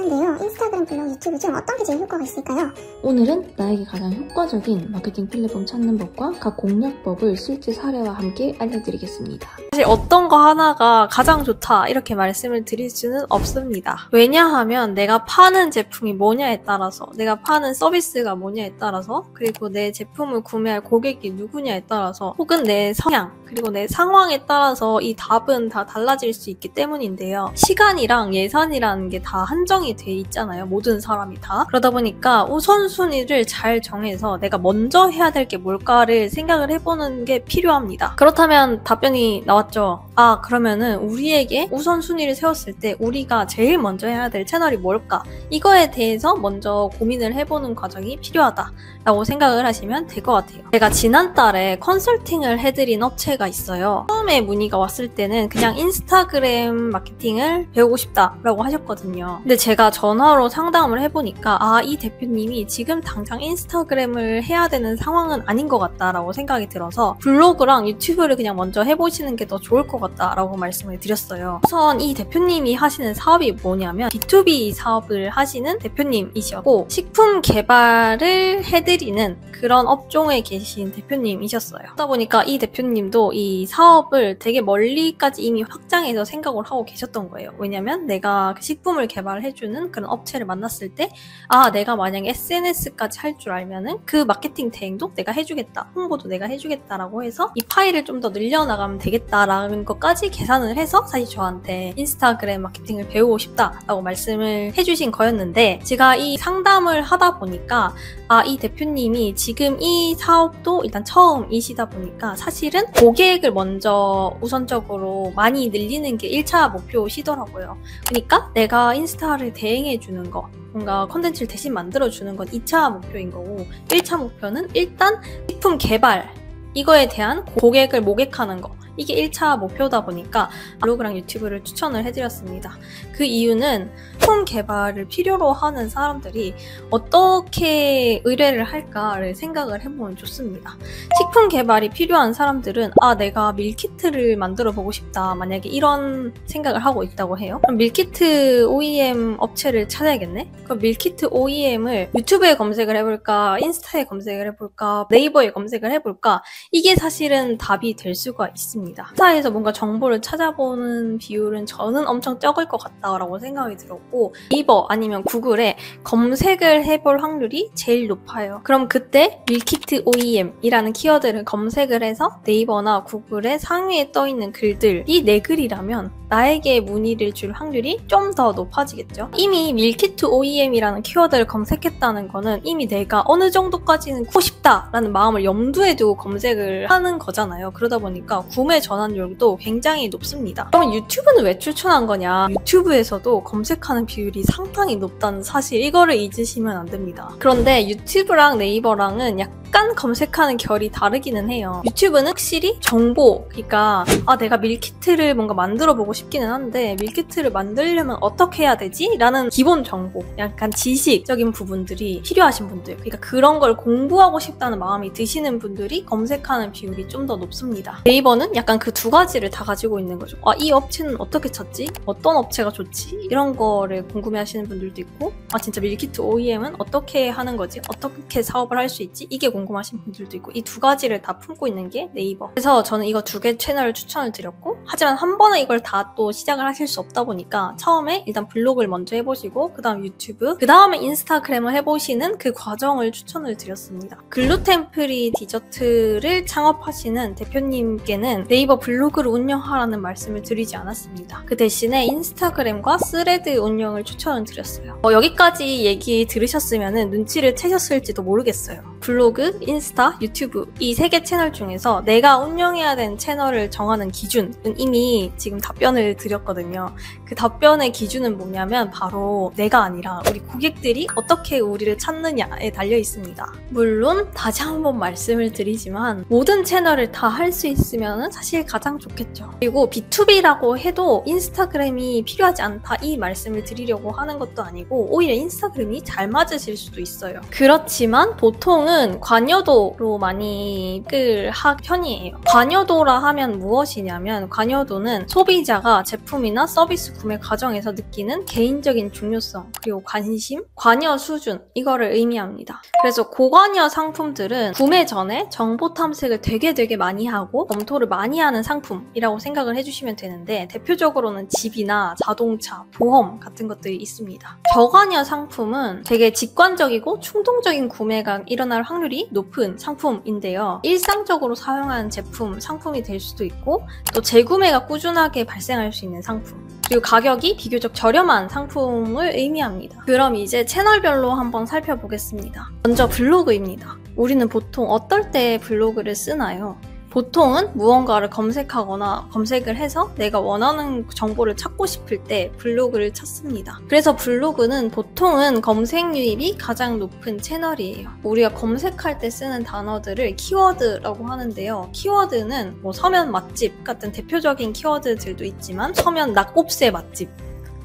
하는데요. 인스타그램, 블로그, 유튜브 중 어떤 게 제일 효과가 있을까요? 오늘은 나에게 가장 효과적인 마케팅 플랫폼 찾는 법과 각 공략법을 실제 사례와 함께 알려드리겠습니다. 사실 어떤 거 하나가 가장 좋다 이렇게 말씀을 드릴 수는 없습니다. 왜냐하면 내가 파는 제품이 뭐냐에 따라서, 내가 파는 서비스가 뭐냐에 따라서, 그리고 내 제품을 구매할 고객이 누구냐에 따라서, 혹은 내 성향, 그리고 내 상황에 따라서 이 답은 다 달라질 수 있기 때문인데요. 시간이랑 예산이라는 게 다 한정이 돼 있잖아요. 모든 사람이 다. 그러다 보니까 우선순위를 잘 정해서 내가 먼저 해야 될 게 뭘까를 생각을 해보는 게 필요합니다. 그렇다면 답변이 나왔죠. 아, 그러면은 우리에게 우선순위를 세웠을 때 우리가 제일 먼저 해야 될 채널이 뭘까? 이거에 대해서 먼저 고민을 해보는 과정이 필요하다라고 생각을 하시면 될 것 같아요. 제가 지난달에 컨설팅을 해드린 업체가 있어요. 처음에 문의가 왔을 때는 그냥 인스타그램 마케팅을 배우고 싶다라고 하셨거든요. 근데 제가 전화로 상담을 해보니까 아, 이 대표님이 지금 당장 인스타그램을 해야 되는 상황은 아닌 것 같다라고 생각이 들어서 블로그랑 유튜브를 그냥 먼저 해보시는 게 더 좋을 것 같다라고 말씀을 드렸어요. 우선 이 대표님이 하시는 사업이 뭐냐면 B2B 사업을 하시는 대표님이셨고 식품 개발을 해드리는 그런 업종에 계신 대표님이셨어요. 그러다 보니까 이 대표님도 이 사업을 되게 멀리까지 이미 확장해서 생각을 하고 계셨던 거예요. 왜냐면 내가 그 식품을 개발해주는 그런 업체를 만났을 때 아, 내가 만약에 SNS까지 할 줄 알면은 그 마케팅 대행도 내가 해주겠다, 홍보도 내가 해주겠다라고 해서 이 파일을 좀 더 늘려나가면 되겠다라는 것까지 계산을 해서 사실 저한테 인스타그램 마케팅을 배우고 싶다라고 말씀을 해주신 거였는데 제가 이 상담을 하다 보니까 아, 이 대표님이 지금 이 사업도 일단 처음이시다 보니까 사실은 고객을 먼저 우선적으로 많이 늘리는 게 1차 목표시더라고요. 그러니까 내가 인스타를 대행해주는 거, 뭔가 컨텐츠를 대신 만들어주는 건 2차 목표인 거고 1차 목표는 일단 식품 개발, 이거에 대한 고객을 모객하는 거, 이게 1차 목표다 보니까 블로그랑 유튜브를 추천을 해드렸습니다. 그 이유는 식품 개발을 필요로 하는 사람들이 어떻게 의뢰를 할까를 생각을 해보면 좋습니다. 식품 개발이 필요한 사람들은 아, 내가 밀키트를 만들어 보고 싶다, 만약에 이런 생각을 하고 있다고 해요. 그럼 밀키트 OEM 업체를 찾아야겠네? 그럼 밀키트 OEM을 유튜브에 검색을 해볼까, 인스타에 검색을 해볼까, 네이버에 검색을 해볼까, 이게 사실은 답이 될 수가 있습니다. 인스타에서 뭔가 정보를 찾아보는 비율은 저는 엄청 적을 것 같다라고 생각이 들었고 네이버 아니면 구글에 검색을 해볼 확률이 제일 높아요. 그럼 그때 밀키트 OEM이라는 키워드를 검색을 해서 네이버나 구글에 상위에 떠있는 글들이 내 글이라면 나에게 문의를 줄 확률이 좀 더 높아지겠죠. 이미 밀키트 OEM이라는 키워드를 검색했다는 거는 이미 내가 어느 정도까지는 하고 싶다라는 마음을 염두에 두고 검색을 하는 거잖아요. 그러다 보니까 구매 전환율도 굉장히 높습니다. 그러면 유튜브는 왜 추천한 거냐? 유튜브에서도 검색하는 비율이 상당히 높다는 사실, 이거를 잊으시면 안 됩니다. 그런데 유튜브랑 네이버랑은 약간 검색하는 결이 다르기는 해요. 유튜브는 확실히 정보, 그러니까 아, 내가 밀키트를 뭔가 만들어 보고 싶기는 한데 밀키트를 만들려면 어떻게 해야 되지? 라는 기본 정보, 약간 지식적인 부분들이 필요하신 분들, 그러니까 그런 걸 공부하고 싶다는 마음이 드시는 분들이 검색하는 비율이 좀 더 높습니다. 네이버는 약간 그 두 가지를 다 가지고 있는 거죠. 아, 이 업체는 어떻게 찾지? 어떤 업체가 좋지? 이런 거를 궁금해 하시는 분들도 있고 아, 진짜 밀키트 OEM은 어떻게 하는 거지? 어떻게 사업을 할 수 있지? 이게 궁금하신 분들도 있고 이 두 가지를 다 품고 있는 게 네이버. 그래서 저는 이거 두 개 채널을 추천을 드렸고 하지만 한 번에 이걸 다 또 시작을 하실 수 없다 보니까 처음에 일단 블로그를 먼저 해보시고 그 다음 유튜브, 그 다음에 인스타그램을 해보시는 그 과정을 추천을 드렸습니다. 글루텐 프리 디저트를 창업하시는 대표님께는 네이버 블로그를 운영하라는 말씀을 드리지 않았습니다. 그 대신에 인스타그램과 스레드 운영을 추천을 드렸어요. 여기까지 얘기 들으셨으면 눈치를 채셨을지도 모르겠어요. 블로그, 인스타, 유튜브 이 세 개 채널 중에서 내가 운영해야 되는 채널을 정하는 기준은 이미 지금 답변을 드렸거든요. 그 답변의 기준은 뭐냐면 바로 내가 아니라 우리 고객들이 어떻게 우리를 찾느냐에 달려 있습니다. 물론 다시 한번 말씀을 드리지만 모든 채널을 다 할 수 있으면 사실 가장 좋겠죠. 그리고 B2B라고 해도 인스타그램이 필요하지 않다 이 말씀을 드리려고 하는 것도 아니고 오히려 인스타그램이 잘 맞으실 수도 있어요. 그렇지만 보통은 보통은 관여도로 많이 끌 편이에요. 관여도라 하면 무엇이냐면 관여도는 소비자가 제품이나 서비스 구매 과정에서 느끼는 개인적인 중요성, 그리고 관심, 관여 수준, 이거를 의미합니다. 그래서 고관여 상품들은 구매 전에 정보 탐색을 되게 많이 하고 검토를 많이 하는 상품이라고 생각을 해주시면 되는데, 대표적으로는 집이나 자동차, 보험 같은 것들이 있습니다. 저관여 상품은 되게 직관적이고 충동적인 구매가 일어날 확률이 높은 상품인데요. 일상적으로 사용하는 제품, 상품이 될 수도 있고, 또 재구매가 꾸준하게 발생할 수 있는 상품, 그리고 가격이 비교적 저렴한 상품을 의미합니다. 그럼 이제 채널별로 한번 살펴보겠습니다. 먼저 블로그입니다. 우리는 보통 어떨 때 블로그를 쓰나요? 보통은 무언가를 검색을 해서 내가 원하는 정보를 찾고 싶을 때 블로그를 찾습니다. 그래서 블로그는 보통은 검색 유입이 가장 높은 채널이에요. 우리가 검색할 때 쓰는 단어들을 키워드라고 하는데요. 키워드는 뭐 서면 맛집 같은 대표적인 키워드들도 있지만, 서면 낙곱새 맛집,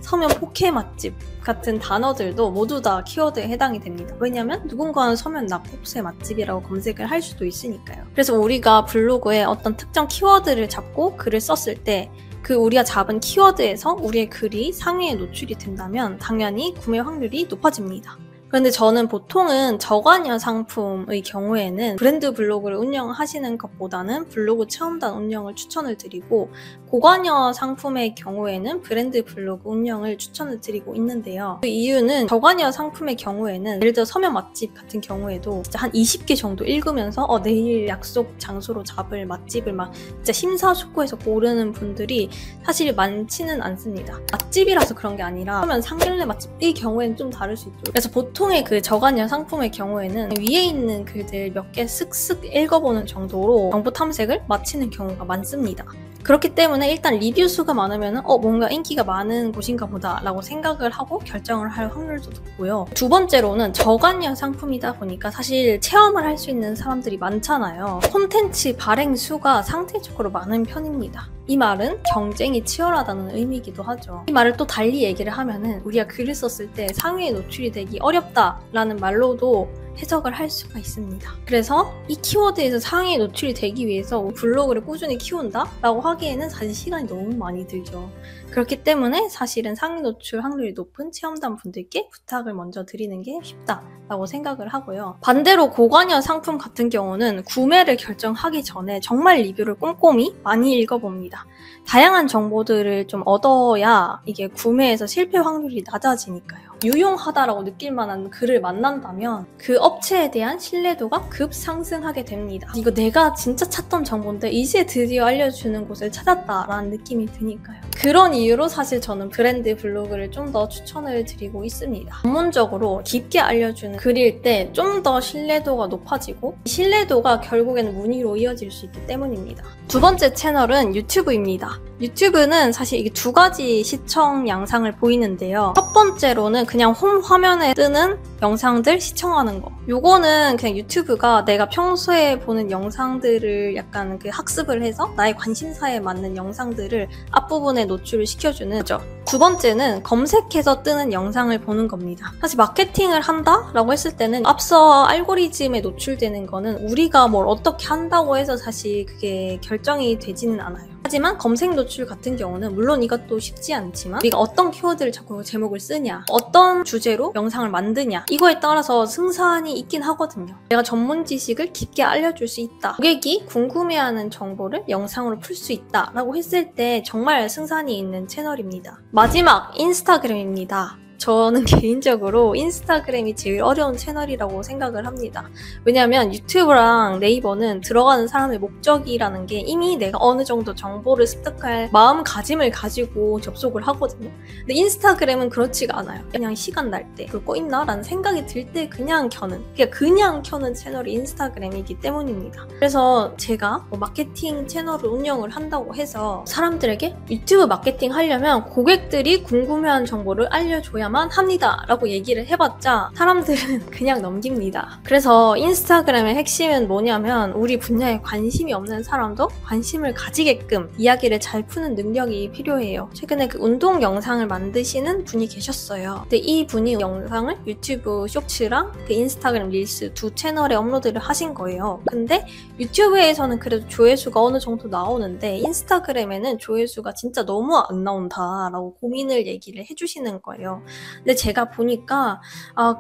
서면 포케 맛집 같은 단어들도 모두 다 키워드에 해당이 됩니다. 왜냐면 누군가는 서면 낙곱새 맛집이라고 검색을 할 수도 있으니까요. 그래서 우리가 블로그에 어떤 특정 키워드를 잡고 글을 썼을 때 그 우리가 잡은 키워드에서 우리의 글이 상위에 노출이 된다면 당연히 구매 확률이 높아집니다. 그런데 저는 보통은 저관여 상품의 경우에는 브랜드 블로그를 운영하시는 것보다는 블로그 체험단 운영을 추천을 드리고, 고관여 상품의 경우에는 브랜드 블로그 운영을 추천을 드리고 있는데요. 그 이유는 저관여 상품의 경우에는 예를 들어 서면 맛집 같은 경우에도 진짜 한 20개 정도 읽으면서 내일 약속 장소로 잡을 맛집을 막 진짜 심사숙고해서 고르는 분들이 사실 많지는 않습니다. 맛집이라서 그런 게 아니라 서면 상견례 맛집의 경우에는 좀 다를 수 있죠. 그래서 보통의 그 저관여 상품의 경우에는 위에 있는 글들 몇 개 쓱쓱 읽어보는 정도로 정보 탐색을 마치는 경우가 많습니다. 그렇기 때문에 일단 리뷰 수가 많으면 뭔가 인기가 많은 곳인가 보다 라고 생각을 하고 결정을 할 확률도 높고요. 두 번째로는 저관여 상품이다 보니까 사실 체험을 할 수 있는 사람들이 많잖아요. 콘텐츠 발행 수가 상대적으로 많은 편입니다. 이 말은 경쟁이 치열하다는 의미이기도 하죠. 이 말을 또 달리 얘기를 하면은 우리가 글을 썼을 때 상위에 노출이 되기 어렵다라는 말로도 해석을 할 수가 있습니다. 그래서 이 키워드에서 상위에 노출이 되기 위해서 블로그를 꾸준히 키운다? 라고 하기에는 사실 시간이 너무 많이 들죠. 그렇기 때문에 사실은 상위 노출 확률이 높은 체험단 분들께 부탁을 먼저 드리는 게 쉽다라고 생각을 하고요. 반대로 고관여 상품 같은 경우는 구매를 결정하기 전에 정말 리뷰를 꼼꼼히 많이 읽어봅니다. 다양한 정보들을 좀 얻어야 이게 구매에서 실패 확률이 낮아지니까요. 유용하다라고 느낄 만한 글을 만난다면 그 업체에 대한 신뢰도가 급상승하게 됩니다. 이거 내가 진짜 찾던 정보인데 이제 드디어 알려주는 곳을 찾았다라는 느낌이 드니까요. 그런 이유로 사실 저는 브랜드 블로그를 좀 더 추천을 드리고 있습니다. 전문적으로 깊게 알려주는 글일 때 좀 더 신뢰도가 높아지고, 신뢰도가 결국에는 문의로 이어질 수 있기 때문입니다. 두 번째 채널은 유튜브입니다. 유튜브는 사실 이게 두 가지 시청 양상을 보이는데요. 첫 번째로는 그냥 홈 화면에 뜨는 영상들 시청하는 거. 요거는 그냥 유튜브가 내가 평소에 보는 영상들을 약간 그 학습을 해서 나의 관심사에 맞는 영상들을 앞부분에 노출을 시켜주는 거죠. 두 번째는 검색해서 뜨는 영상을 보는 겁니다. 사실 마케팅을 한다라고 했을 때는 앞서 알고리즘에 노출되는 거는 우리가 뭘 어떻게 한다고 해서 사실 그게 결정이 되지는 않아요. 하지만 검색 노출 같은 경우는 물론 이것도 쉽지 않지만 우리가 어떤 키워드를 잡고 제목을 쓰냐, 어떤 주제로 영상을 만드냐, 이거에 따라서 승산이 있긴 하거든요. 내가 전문 지식을 깊게 알려줄 수 있다, 고객이 궁금해하는 정보를 영상으로 풀 수 있다 라고 했을 때 정말 승산이 있는 채널입니다. 마지막 인스타그램입니다. 저는 개인적으로 인스타그램이 제일 어려운 채널이라고 생각을 합니다. 왜냐하면 유튜브랑 네이버는 들어가는 사람의 목적이라는 게 이미 내가 어느 정도 정보를 습득할 마음가짐을 가지고 접속을 하거든요. 근데 인스타그램은 그렇지가 않아요. 그냥 시간 날 때 그걸 꺼있나? 라는 생각이 들 때 그냥 켜는 채널이 인스타그램이기 때문입니다. 그래서 제가 마케팅 채널을 운영을 한다고 해서 사람들에게 유튜브 마케팅 하려면 고객들이 궁금해하는 정보를 알려줘야 분야만 합니다 라고 얘기를 해봤자 사람들은 그냥 넘깁니다. 그래서 인스타그램의 핵심은 뭐냐면 우리 분야에 관심이 없는 사람도 관심을 가지게끔 이야기를 잘 푸는 능력이 필요해요. 최근에 그 운동 영상을 만드시는 분이 계셨어요. 근데 이 분이 영상을 유튜브 쇼츠랑 그 인스타그램 릴스 두 채널에 업로드를 하신 거예요. 근데 유튜브에서는 그래도 조회수가 어느 정도 나오는데 인스타그램에는 조회수가 진짜 너무 안 나온다 라고 고민을 얘기를 해주시는 거예요. 근데 제가 보니까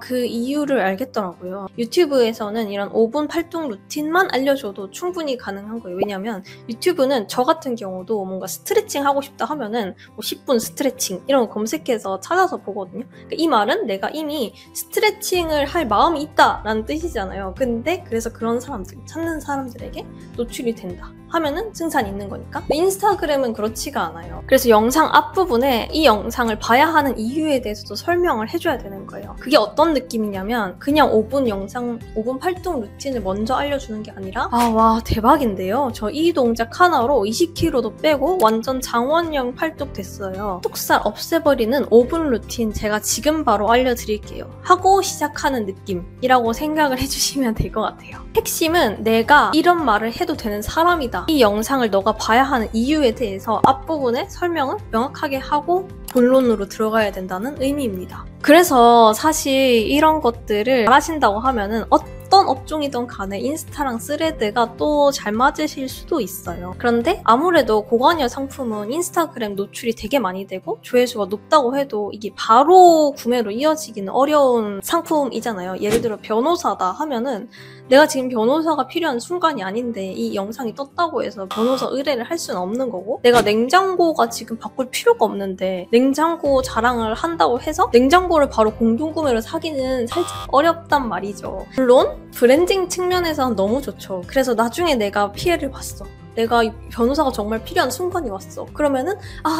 그 이유를 알겠더라고요. 유튜브에서는 이런 5분 활동 루틴만 알려줘도 충분히 가능한 거예요. 왜냐면 유튜브는 저 같은 경우도 뭔가 스트레칭 하고 싶다 하면은 뭐 10분 스트레칭 이런 거 검색해서 찾아서 보거든요. 그러니까 이 말은 내가 이미 스트레칭을 할 마음이 있다라는 뜻이잖아요. 근데 그래서 그런 사람들, 찾는 사람들에게 노출이 된다 하면은 승산이 있는 거니까. 인스타그램은 그렇지가 않아요. 그래서 영상 앞부분에 이 영상을 봐야 하는 이유에 대해서도 설명을 해줘야 되는 거예요. 그게 어떤 느낌이냐면 그냥 5분 영상, 5분 활동 루틴을 먼저 알려주는 게 아니라 와 대박인데요. 저 이 동작 하나로 20kg도 빼고 완전 장원영 팔뚝 됐어요. 뚝살 없애버리는 5분 루틴 제가 지금 바로 알려드릴게요. 하고 시작하는 느낌이라고 생각을 해주시면 될 것 같아요. 핵심은 내가 이런 말을 해도 되는 사람이다. 이 영상을 너가 봐야 하는 이유에 대해서 앞부분에 설명을 명확하게 하고 본론으로 들어가야 된다는 의미입니다. 그래서 사실 이런 것들을 잘하신다고 하면은 어떤 업종이든 간에 인스타랑 스레드가 또 잘 맞으실 수도 있어요. 그런데 아무래도 고관여 상품은 인스타그램 노출이 되게 많이 되고 조회수가 높다고 해도 이게 바로 구매로 이어지기는 어려운 상품이잖아요. 예를 들어 변호사다 하면은 내가 지금 변호사가 필요한 순간이 아닌데 이 영상이 떴다고 해서 변호사 의뢰를 할 수는 없는 거고, 내가 냉장고가 지금 바꿀 필요가 없는데 냉장고 자랑을 한다고 해서 냉장고를 바로 공동구매로 사기는 살짝 어렵단 말이죠. 물론 브랜딩 측면에서는 너무 좋죠. 그래서 나중에 내가 피해를 봤어. 내가 변호사가 정말 필요한 순간이 왔어. 그러면은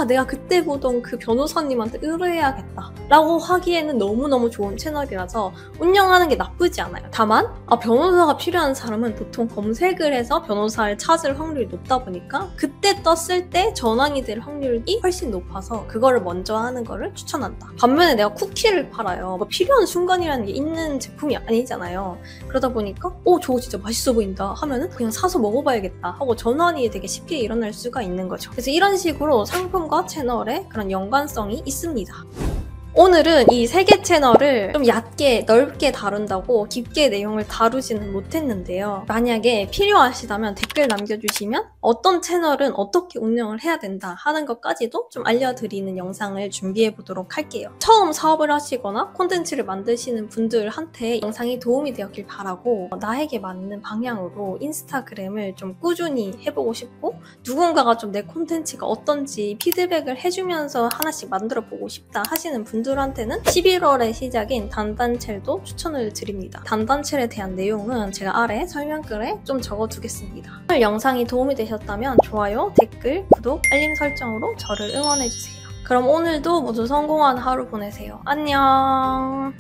내가 그때 보던 그 변호사님한테 의뢰해야겠다 라고 하기에는 너무너무 좋은 채널이라서 운영하는 게 나쁘지 않아요. 다만 변호사가 필요한 사람은 보통 검색을 해서 변호사를 찾을 확률이 높다 보니까 그때 떴을 때 전환이 될 확률이 훨씬 높아서 그거를 먼저 하는 거를 추천한다. 반면에 내가 쿠키를 팔아요. 필요한 순간이라는 게 있는 제품이 아니잖아요. 그러다 보니까 저거 진짜 맛있어 보인다 하면은 그냥 사서 먹어봐야겠다 하고 전환이 되게 쉽게 일어날 수가 있는 거죠. 그래서 이런 식으로 상품과 채널에 그런 연관성이 있습니다. 오늘은 이 3개 채널을 좀 얕게 넓게 다룬다고 깊게 내용을 다루지는 못했는데요. 만약에 필요하시다면 댓글 남겨주시면 어떤 채널은 어떻게 운영을 해야 된다 하는 것까지도 좀 알려드리는 영상을 준비해 보도록 할게요. 처음 사업을 하시거나 콘텐츠를 만드시는 분들한테 영상이 도움이 되었길 바라고, 나에게 맞는 방향으로 인스타그램을 좀 꾸준히 해보고 싶고 누군가가 좀 내 콘텐츠가 어떤지 피드백을 해주면서 하나씩 만들어 보고 싶다 하시는 분들한테는 11월에 시작인 단단첼도 추천을 드립니다. 단단첼에 대한 내용은 제가 아래 설명글에 좀 적어두겠습니다. 오늘 영상이 도움이 되셨다면 좋아요, 댓글, 구독, 알림 설정으로 저를 응원해주세요. 그럼 오늘도 모두 성공한 하루 보내세요. 안녕!